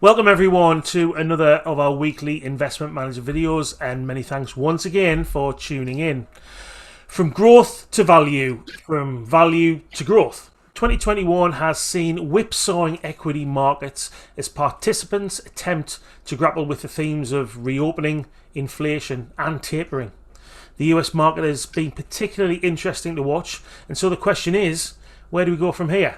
Welcome everyone to another of our weekly investment manager videos, and many thanks once again for tuning in. From growth to value, from value to growth. 2021 has seen whipsawing equity markets as participants attempt to grapple with the themes of reopening, inflation and tapering. The US market has been particularly interesting to watch, and so the question is, where do we go from here?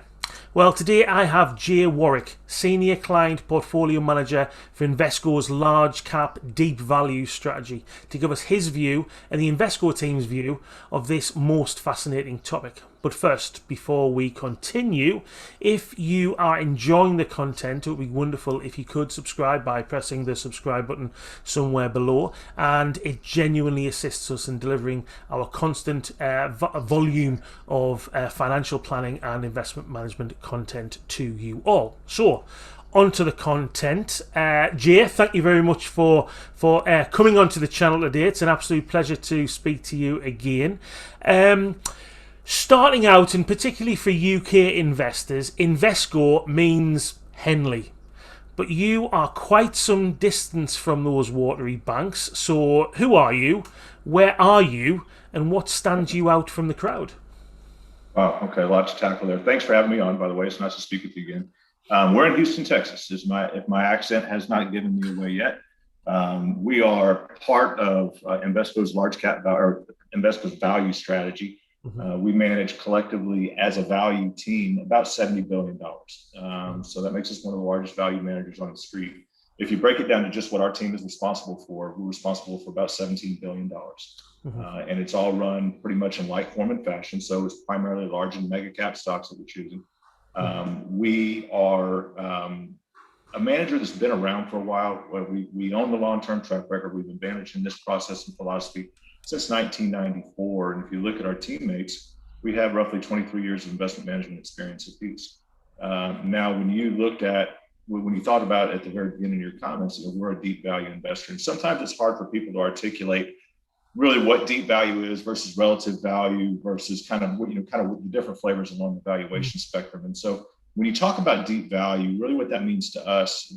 Well, today I have Jaw Warwick, Senior Client Portfolio Manager for Invesco's Large Cap Deep Value Strategy, to give us his view and the Invesco team's view of this most fascinating topic. But first, before we continue, if you are enjoying the content, it would be wonderful if you could subscribe by pressing the subscribe button somewhere below, and it genuinely assists us in delivering our constant volume of financial planning and investment management content to you all. So, onto the content. Jay, thank you very much for coming onto the channel today. It's an absolute pleasure to speak to you again. Starting out, and particularly for UK investors, Invesco means Henley. But you are quite some distance from those watery banks. So who are you? Where are you? And what stands you out from the crowd? Wow. Okay. A lot to tackle there. Thanks for having me on, by the way. It's nice to speak with you again. We're in Houston, Texas. If my accent has not given me away yet, we are part of Invesco's Invesco's value strategy. We manage collectively as a value team about $70 billion. So that makes us one of the largest value managers on the street. If you break it down to just what our team is responsible for, we're responsible for about $17 billion. And it's all run pretty much in like form and fashion. So it's primarily large and mega cap stocks that we're choosing. We are a manager that's been around for a while. We own the long-term track record. We've been managing this process and philosophy since 1994. And if you look at our teammates, we have roughly 23 years of investment management experience apiece. Now, when you thought about it at the very beginning of your comments, we're a deep value investor. And sometimes it's hard for people to articulate really what deep value is versus relative value versus kind of the different flavors along the valuation spectrum. And so when you talk about deep value, really what that means to us,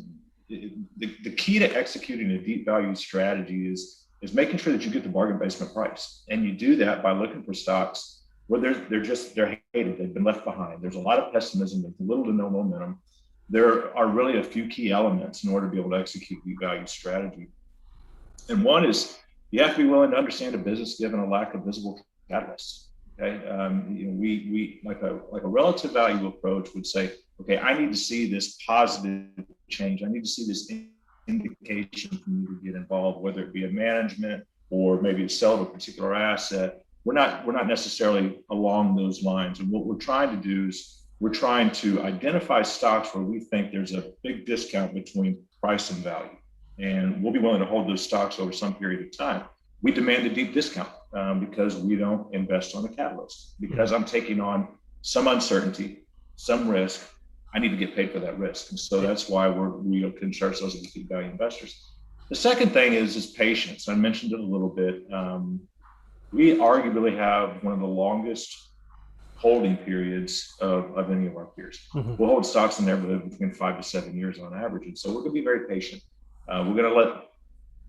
the key to executing a deep value strategy is making sure that you get the bargain basement price. And you do that by looking for stocks where they're hated, they've been left behind. There's a lot of pessimism, there's little to no momentum. There are really a few key elements in order to be able to execute deep value strategy. And one is you have to be willing to understand a business given a lack of visible catalysts. Okay, we like a relative value approach would say, okay, I need to see this positive change. I need to see this indication for me to get involved, whether it be a management or maybe a sell of a particular asset. We're not necessarily along those lines. And what we're trying to do is we're trying to identify stocks where we think there's a big discount between price and value. And we'll be willing to hold those stocks over some period of time. We demand a deep discount because we don't invest on the catalyst. Because I'm taking on some uncertainty, some risk, I need to get paid for that risk. And so that's why we consider ourselves as deep value investors. The second thing is patience. I mentioned it a little bit. We arguably have one of the longest holding periods of any of our peers. We'll hold stocks in there between 5 to 7 years on average. And so we're going to be very patient. We're going to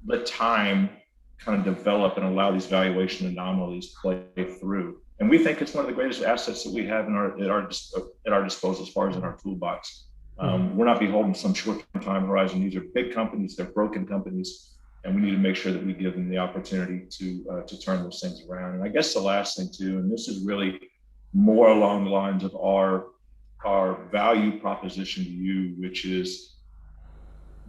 let time kind of develop and allow these valuation anomalies play through. And we think it's one of the greatest assets that we have at our disposal as far as in our toolbox. We're not beholden to some short-term time horizon. These are big companies, they're broken companies, and we need to make sure that we give them the opportunity to turn those things around. And I guess the last thing too, and this is really more along the lines of our value proposition to you, which is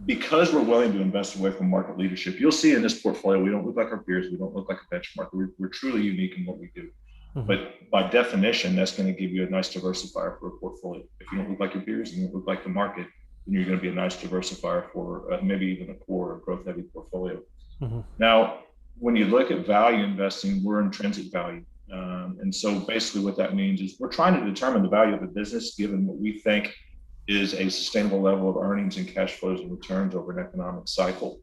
because we're willing to invest away from market leadership. You'll see in this portfolio, we don't look like our peers. We don't look like a benchmark. We're truly unique in what we do. But by definition, that's going to give you a nice diversifier for a portfolio. If you don't look like your peers and you don't look like the market, then you're going to be a nice diversifier for maybe even a core or growth-heavy portfolio. Now, when you look at value investing, we're intrinsic value. And so basically what that means is we're trying to determine the value of the business given what we think is a sustainable level of earnings and cash flows and returns over an economic cycle.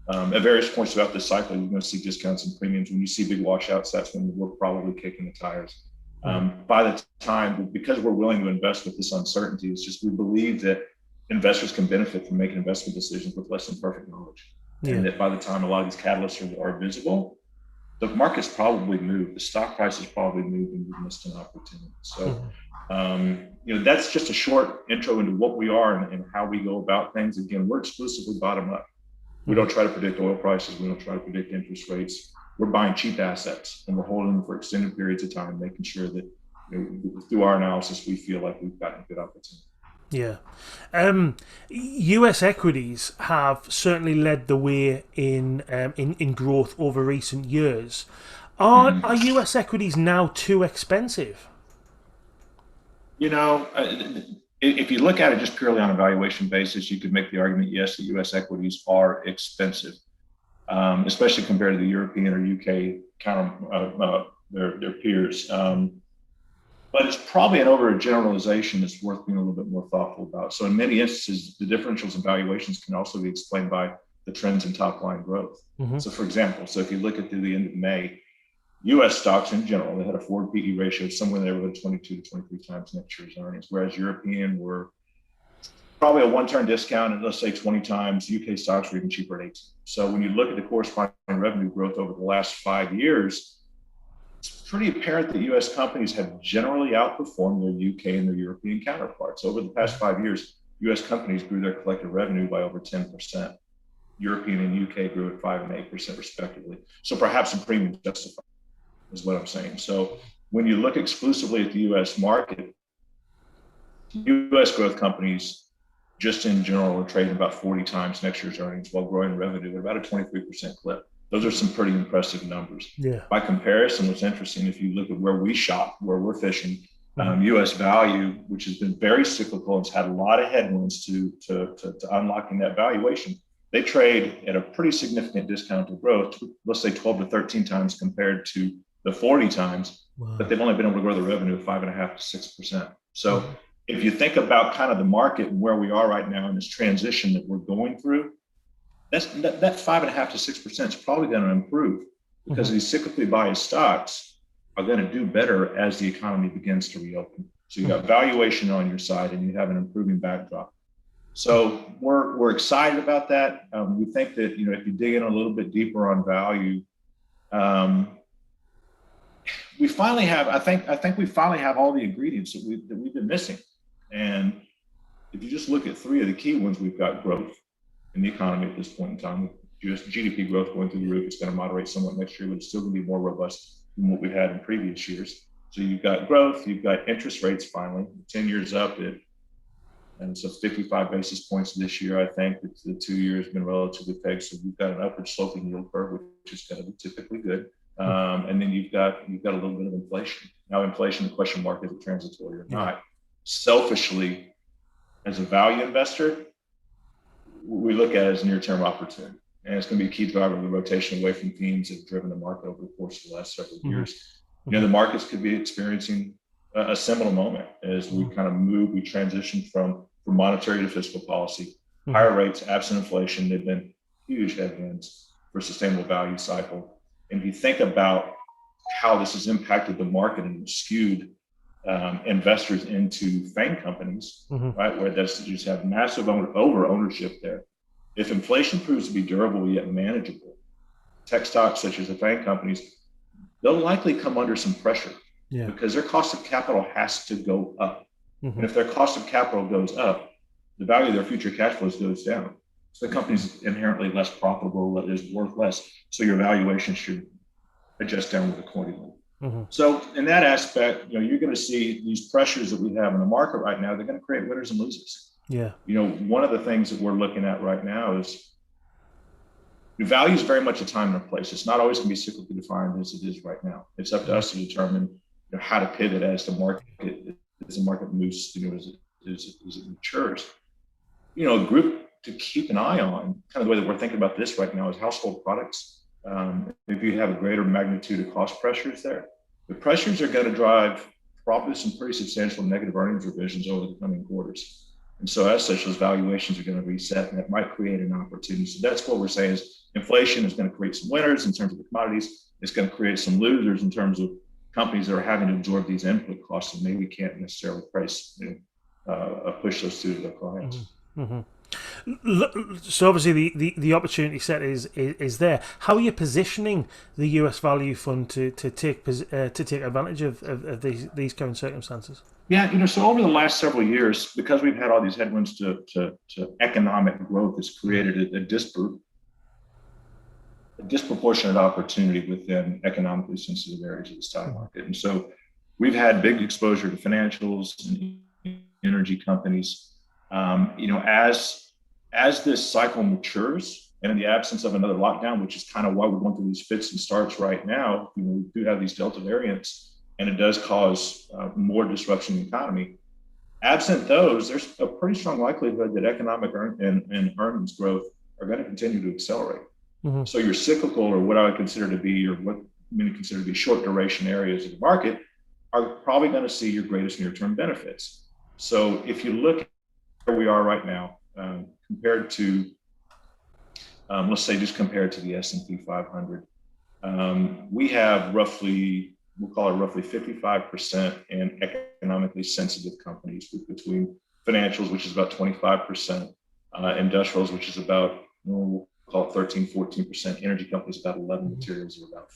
At various points throughout the cycle, you're going to see discounts and premiums. When you see big washouts, that's when we're probably kicking the tires. By the time, because we're willing to invest with this uncertainty, it's just we believe that investors can benefit from making investment decisions with less than perfect knowledge. Yeah. And that by the time a lot of these catalysts are visible, the market's probably moved. The stock price has probably moved, and we've missed an opportunity. So, that's just a short intro into what we are and how we go about things. Again, we're exclusively bottom up. We don't try to predict oil prices. We don't try to predict interest rates. We're buying cheap assets, and we're holding them for extended periods of time, making sure that through our analysis, we feel like we've gotten a good opportunity. Yeah. US equities have certainly led the way in growth over recent years. Are US equities now too expensive? If you look at it just purely on a valuation basis, you could make the argument, yes, the US equities are expensive, especially compared to the European or UK their peers. But it's probably an overgeneralization that's worth being a little bit more thoughtful about. So in many instances, the differentials in valuations can also be explained by the trends in top line growth. So for example, if you look at through the end of May, US stocks in general, they had a forward PE ratio somewhere in the neighborhood of 22 to 23 times next year's earnings, whereas European were probably a one-turn discount at, let's say, 20 times. UK stocks were even cheaper at 18. So when you look at the corresponding revenue growth over the last 5 years, it's pretty apparent that US companies have generally outperformed their UK and their European counterparts. Over the past 5 years, US companies grew their collective revenue by over 10%. European and UK grew at 5 and 8% respectively. So perhaps some premium justified is what I'm saying. So when you look exclusively at the US market, US growth companies just in general are trading about 40 times next year's earnings while growing revenue at about a 23% clip. Those are some pretty impressive numbers. Yeah. By comparison, what's interesting, if you look at where we shop, where we're fishing, US Value, which has been very cyclical and has had a lot of headwinds to unlocking that valuation, they trade at a pretty significant discount to growth, let's say 12 to 13 times compared to the 40 times, but they've only been able to grow the revenue 5.5 to 6%. So if you think about kind of the market and where we are right now in this transition that we're going through, that 5.5 to 6% is probably going to improve because these cyclically biased stocks are going to do better as the economy begins to reopen. So you got valuation on your side and you have an improving backdrop. So we're excited about that. We think that, if you dig in a little bit deeper on value, we finally have, I think we finally have all the ingredients that we've been missing. And if you just look at three of the key ones, we've got growth in the economy at this point in time. US GDP growth going through the roof. It's going to moderate somewhat next year, but it's still going to be more robust than what we had in previous years. So you've got growth, you've got interest rates finally, 10 years up, and so 55 basis points this year. I think the 2 years have been relatively pegged. So you've got an upward sloping yield curve, which is going to be typically good. And then you've got a little bit of inflation. Now, inflation, the question mark, is it transitory or not? Selfishly, as a value investor, we look at it as a near-term opportunity. And it's going to be a key driver of the rotation away from themes that have driven the market over the course of the last several years. The markets could be experiencing a seminal moment as we kind of move, we transition from monetary to fiscal policy. Higher rates, absent inflation, they've been huge headwinds for sustainable value cycle. And if you think about how this has impacted the market and skewed investors into FANG companies, right, where you just have massive over ownership there. If inflation proves to be durable yet manageable, tech stocks such as the FANG companies, they'll likely come under some pressure because their cost of capital has to go up. And if their cost of capital goes up, the value of their future cash flows goes down. So the company's inherently less profitable, it is worth less. So your valuation should adjust downward accordingly. So in that aspect, you're going to see these pressures that we have in the market right now. They're going to create winners and losers. One of the things that we're looking at right now is value is very much a time and a place. It's not always going to be cyclically defined as it is right now. It's up to us to determine how to pivot as the market moves, as it matures. A group to keep an eye on, kind of the way that we're thinking about this right now, is household products. If you have a greater magnitude of cost pressures there, the pressures are going to drive probably some pretty substantial negative earnings revisions over the coming quarters. And so as such, those valuations are going to reset, and that might create an opportunity. So that's what we're saying is inflation is going to create some winners in terms of the commodities. It's going to create some losers in terms of companies that are having to absorb these input costs and maybe can't necessarily push those through to their clients. So obviously the opportunity set is there. How are you positioning the US Value Fund to take advantage of these current circumstances? Yeah, so over the last several years, because we've had all these headwinds to economic growth, has created a disproportionate opportunity within economically sensitive areas of the stock market. And so we've had big exposure to financials and energy companies. As this cycle matures, and in the absence of another lockdown, which is kind of why we're going through these fits and starts right now, we do have these Delta variants, and it does cause more disruption in the economy. Absent those, there's a pretty strong likelihood that economic and earnings growth are going to continue to accelerate. Mm-hmm. So your cyclical, or what I would consider to be, or what many consider to be short duration areas of the market, are probably going to see your greatest near-term benefits. So if you look at where we are right now, compared to, let's say just compared to the S&P 500, we have roughly, we'll call it roughly 55% in economically sensitive companies, between financials, which is about 25%, industrials, which is about, we'll call it 13, 14%, energy companies about 11, materials are about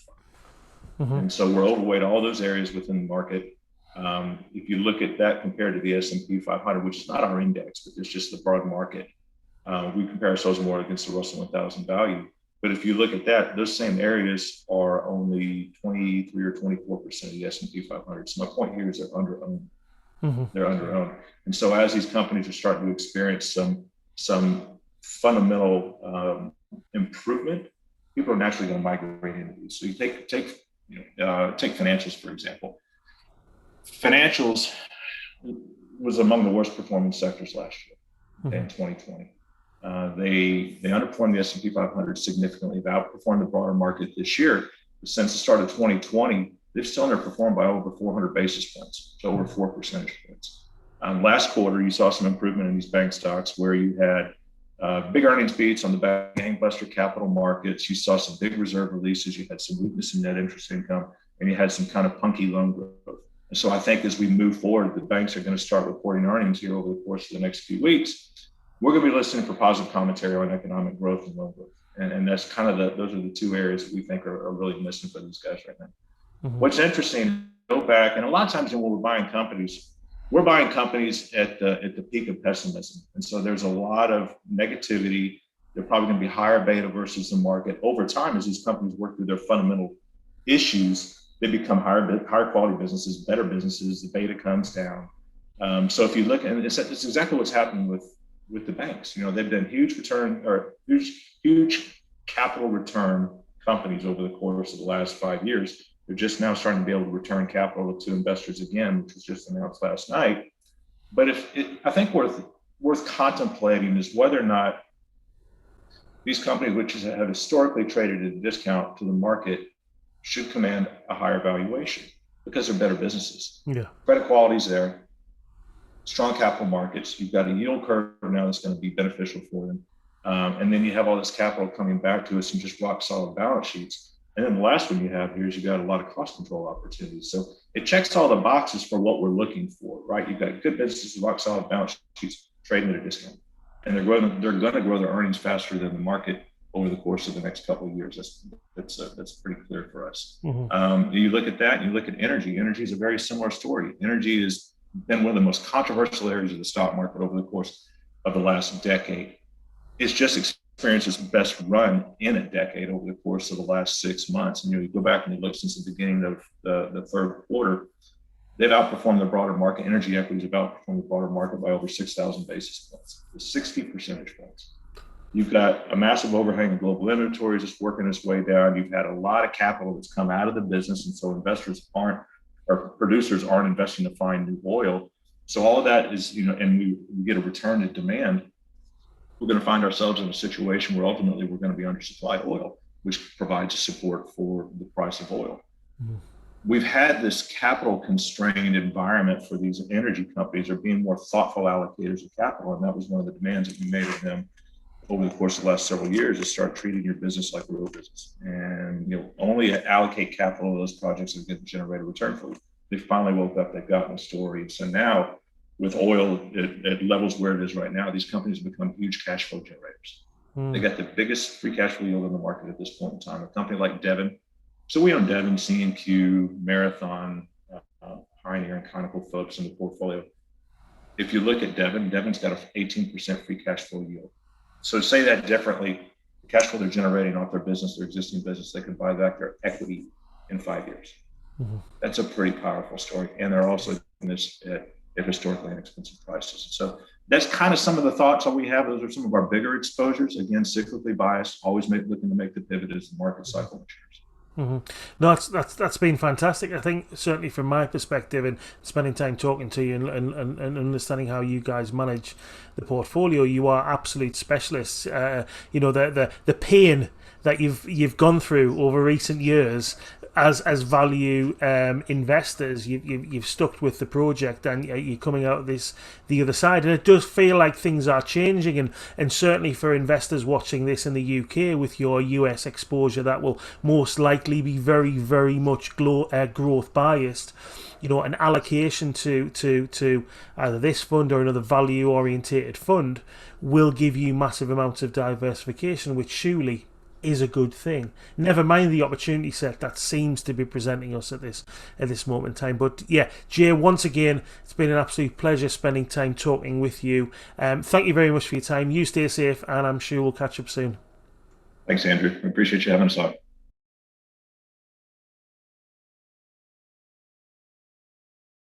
5. And so we're overweight all those areas within the market. If you look at that compared to the S&P 500, which is not our index, but it's just the broad market, we compare ourselves more against the Russell 1000 value. But if you look at that, those same areas are only 23 or 24% of the S&P 500. So my point here is they're under-owned. They're under-owned. And so as these companies are starting to experience some fundamental improvement, people are naturally going to migrate into these. So you take financials, for example. Financials was among the worst performing sectors last year, in 2020. They underperformed the S&P 500 significantly. They've outperformed the broader market this year. But since the start of 2020, they've still underperformed by over 400 basis points, so over 4 percentage points. Last quarter, you saw some improvement in these bank stocks where you had big earnings beats on the back of gangbuster capital markets. You saw some big reserve releases. You had some weakness in net interest income, and you had some kind of punky loan growth. And so I think as we move forward, the banks are going to start reporting earnings here over the course of the next few weeks. We're going to be listening for positive commentary on economic growth and loan growth. And that's kind of those are the two areas that we think are really missing for these guys right now. What's interesting, go back, and a lot of times when we're buying companies at the peak of pessimism. And so there's a lot of negativity. They're probably going to be higher beta versus the market. Over time, as these companies work through their fundamental issues, they become higher quality businesses, better businesses. The beta comes down. So if you look, and it's exactly what's happening with the banks. They've been huge capital return companies over the course of the last 5 years. They're just now starting to be able to return capital to investors again, which was just announced last night. But I think worth contemplating is whether or not these companies, which have historically traded at a discount to the market, should command a higher valuation because they're better businesses. Yeah. Credit quality's there, strong capital markets. You've got a yield curve now that's going to be beneficial for them. And then you have all this capital coming back to us and just rock solid balance sheets. And then the last one you have here is you've got a lot of cost control opportunities. So it checks all the boxes for what we're looking for, right? You've got good businesses, rock solid balance sheets, trading at a discount. And they're going to grow their earnings faster than the market over the course of the next couple of years. That's pretty clear for us. You look at that, and you look at energy. Energy is a very similar story. Energy has been one of the most controversial areas of the stock market over the course of the last decade. It's just experienced its best run in a decade over the course of the last 6 months. And you go back and you look since the beginning of the third quarter, they've outperformed the broader market. Energy equities have outperformed the broader market by over 6,000 basis points, 60 percentage points. You've got a massive overhang of global inventories that's working its way down. You've had a lot of capital that's come out of the business. And so investors producers aren't investing to find new oil. So all of that is, and we get a return to demand. We're going to find ourselves in a situation where ultimately we're going to be undersupplied oil, which provides support for the price of oil. We've had this capital constrained environment for these energy companies are being more thoughtful allocators of capital. And that was one of the demands that we made of them over the course of the last several years, is start treating your business like a real business, and only allocate capital to those projects that are going to generate a return for you. They finally woke up, they've gotten a story. So now with oil at levels where it is right now, these companies have become huge cash flow generators. They got the biggest free cash flow yield in the market at this point in time. A company like Devon. So we own Devon, C&Q, Marathon, Pioneer, and ConocoPhillips in the portfolio. If you look at Devon, Devon's got an 18% free cash flow yield. So say that differently, the cash flow they're generating off their business, their existing business, they can buy back their equity in 5 years. That's a pretty powerful story. And they're also in this at historically inexpensive prices. So that's kind of some of the thoughts that we have. Those are some of our bigger exposures. Again, cyclically biased, always looking to make the pivot as the market cycle matures. No, that's been fantastic. I think certainly from my perspective and spending time talking to you and understanding how you guys manage the portfolio, you are absolute specialists. You know, the pain that you've gone through over recent years as value investors, you've stuck with the project and you're coming out of the other side, and it does feel like things are changing, and certainly for investors watching this in the UK with your US exposure, that will most likely be very, very much growth biased. You know, an allocation to either this fund or another value orientated fund will give you massive amounts of diversification, which surely is a good thing. Never mind the opportunity set that seems to be presenting us at this moment in time. But yeah, Jay, once again, it's been an absolute pleasure spending time talking with you. Thank you very much for your time. You stay safe, and I'm sure we'll catch up soon. Thanks, Andrew. I appreciate you having us on.